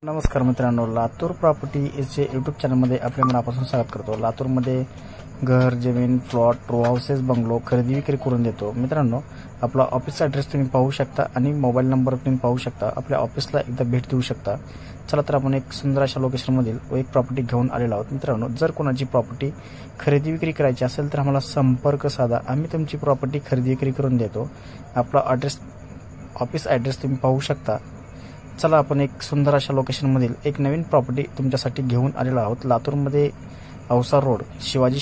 नमस्कार मित्रांनो, Latur property इजचे YouTube चॅनलमध्ये आपले मनापासून स्वागत करतो। लातूरमध्ये घर, जमीन, प्लॉट, रो हाऊसेस, बंगलो खरेदी विक्री करून देतो। मित्रांनो, आपला ऑफिसचा ॲड्रेस तुम्ही पाहू शकता आणि मोबाईल नंबर तुम्ही पाहू शकता। आपल्या ऑफिसला एकदा भेट देऊ शकता। चला तर आपण एक सुंदर अशा लोकेशनमधील एक प्रॉपर्टी घेऊन आलेलो आहोत। मित्रांनो, जर कोणाची प्रॉपर्टी खरेदी विक्री करायची असेल तर आम्हाला संपर्क साधा, आम्ही तुमची प्रॉपर्टी खरेदी विक्री करून देतो। आपला ऑफिस ॲड्रेस तुम्ही पाहू शकता। चला आपण एक सुंदर अशा लोकेशनमधील एक नवीन प्रॉपर्टी तुमच्यासाठी घेऊन आलेलो आहोत। लातूरमध्ये औसा रोड शिवाजी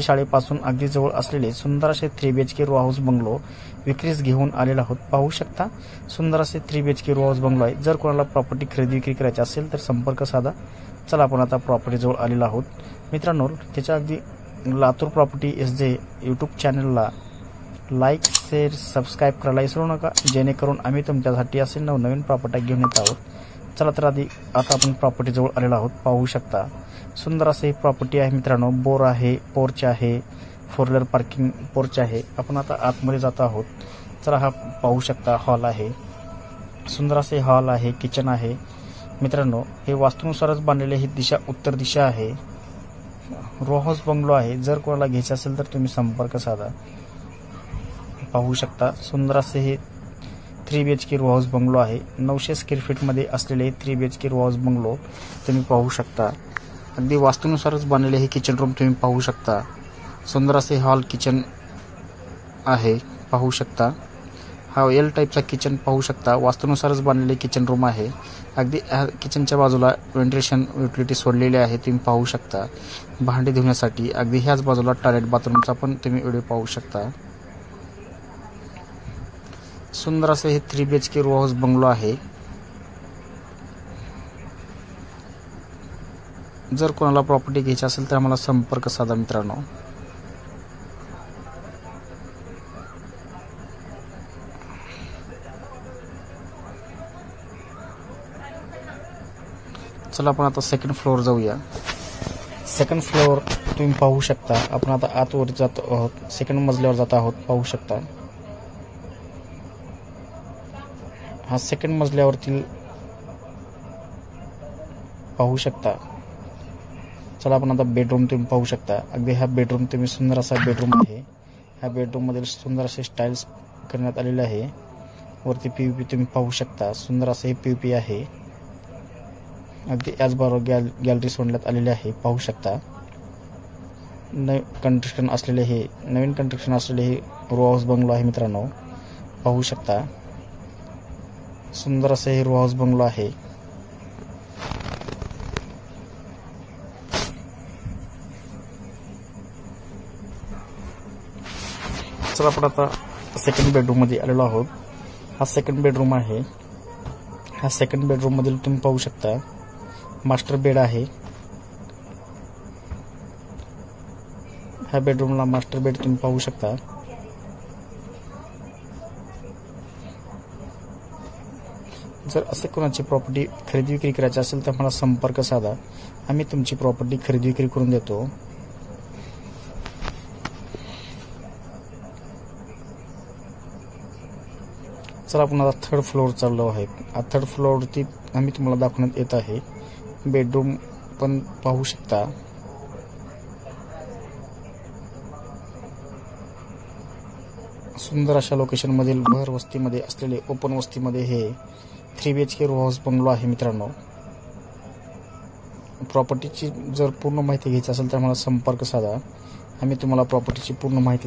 शाळेपासून अगदी जवळ असलेले सुंदर असे 3 BHK रो हाऊस बंगलो विक्रीस घेऊन आलेलो आहोत। पाहू शकता, सुंदर असे 3 BHK रो हाऊस बंगलो आहे। जर कोणाला प्रॉपर्टी खरेदी विक्री करायची असेल तर संपर्क साधा। चला आपण आता प्रॉपर्टी जवळ आलेलो आहोत। मित्रांनो, त्याच्या अगदी लातूर प्रॉपर्टी SJ यूट्यूब चॅनलला लाईक, शेअर, सबस्क्राईब करायला विसरू नका, जेणेकरून आम्ही तुमच्यासाठी असे नवनवीन प्रॉपर्टी घेऊन येत आहोत। चला तर आता आपण प्रॉपर्टी जवळ आलेलो आहोत। पाहू शकता, सुंदर असे ही प्रॉपर्टी आहे। मित्रांनो, बोर आहे, पोर्च आहे, 4 व्हीलर पार्किंग पोर्च आहे। आपण आता आतमध्ये जात आहोत। चला, हा पाहू शकता हॉल आहे। सुंदर असे हॉल आहे, किचन आहे। मित्रांनो, हे वास्तुनुसारच बांधलेले ही दिशा उत्तर दिशा आहे। रो हाऊस बंगलो आहे। जर कोणाला घ्यायचे असेल तर तुम्ही संपर्क साधा। पाहू शकता, सुंदर असे हे 3 BHK रो हाऊस बंगलो आहे। 900 स्क्वेअर फीट मध्ये असलेले 3 BHK रो हाऊस बंगलो तुम्ही पाहू शकता। अगदी वास्तुनुसारच बनलेले हे किचन रूम तुम्ही पाहू शकता। सुंदर असे हॉल किचन आहे, पाहू शकता। हा एल टाईपचा किचन पाहू शकता। वास्तुनुसारच बनलेले किचन रूम आहे। अगदी किचनच्या बाजूला व्हेंटिलेशन युटिलिटी सोडलेले आहे, तुम्ही पाहू शकता। भांडे धुण्यासाठी अगदी ह्याच बाजूला टॉयलेट बाथरूमचा पण तुम्ही व्हिडिओ पाहू शकता। सुंदर असे हे 3 BHK रो हाऊस बंगलो आहे। जर कोणाला प्रॉपर्टी घ्यायची असेल तर आम्हाला संपर्क साधा मित्रांनो। चला आपण आता सेकंड फ्लोअर जाऊया। सेकंड फ्लोअर तुम्ही पाहू शकता। आपण आता आतवर जात आहोत, सेकंड मजल्यावर जात आहोत, पाहू शकता। हा सेकंड मजल्यावरती पाहू शकता। चला आपण आता बेडरूम तुम्ही पाहू शकता। अगदी हा बेडरूम तुम्ही सुंदर असा बेडरूम आहे। ह्या बेडरूम मध्ये सुंदर असे स्टाईल्स करण्यात आलेले आहे। वरती PVP तुम्ही पाहू शकता। सुंदर असे हे PVP आहे। अगदी याचबरोबर गॅलरी सोडण्यात आलेली आहे, पाहू शकता। नवीन कंस्ट्रक्शन असलेले हे रो हाऊस बंगलो आहे। मित्रांनो, पाहू शकता, सुंदर असे हे रो हाऊस बंगलो आहे। चला आपण आता सेकंड बेडरूम मध्ये आलेलो आहोत। हा सेकंड बेडरूम आहे। ह्या सेकंड बेडरूम मधील तुम्ही पाहू शकता मास्टर बेड आहे। ह्या बेडरूमला मास्टर बेड तुम्ही पाहू शकता। जर असे कोणाची प्रॉपर्टी खरेदी विक्री करायची असेल तर मला संपर्क साधा, आम्ही तुमची प्रॉपर्टी खरेदी विक्री करून देतो। चला आपण आता थर्ड फ्लोअर चाललो आहे। थर्ड फ्लोअरवरती आम्ही तुम्हाला दाखवण्यात येत आहे। बेडरूम पण पाहू शकता। सुंदर अशा लोकेशन मधील भर वस्तीमध्ये असलेले ओपन वस्तीमध्ये हे 3 BHK रो हाऊस बंगलो आहे। मित्रांनो, प्रॉपर्टीची जर पूर्ण माहिती घ्यायची असेल तर आम्हाला संपर्क साधा, आम्ही तुम्हाला प्रॉपर्टीची पूर्ण माहिती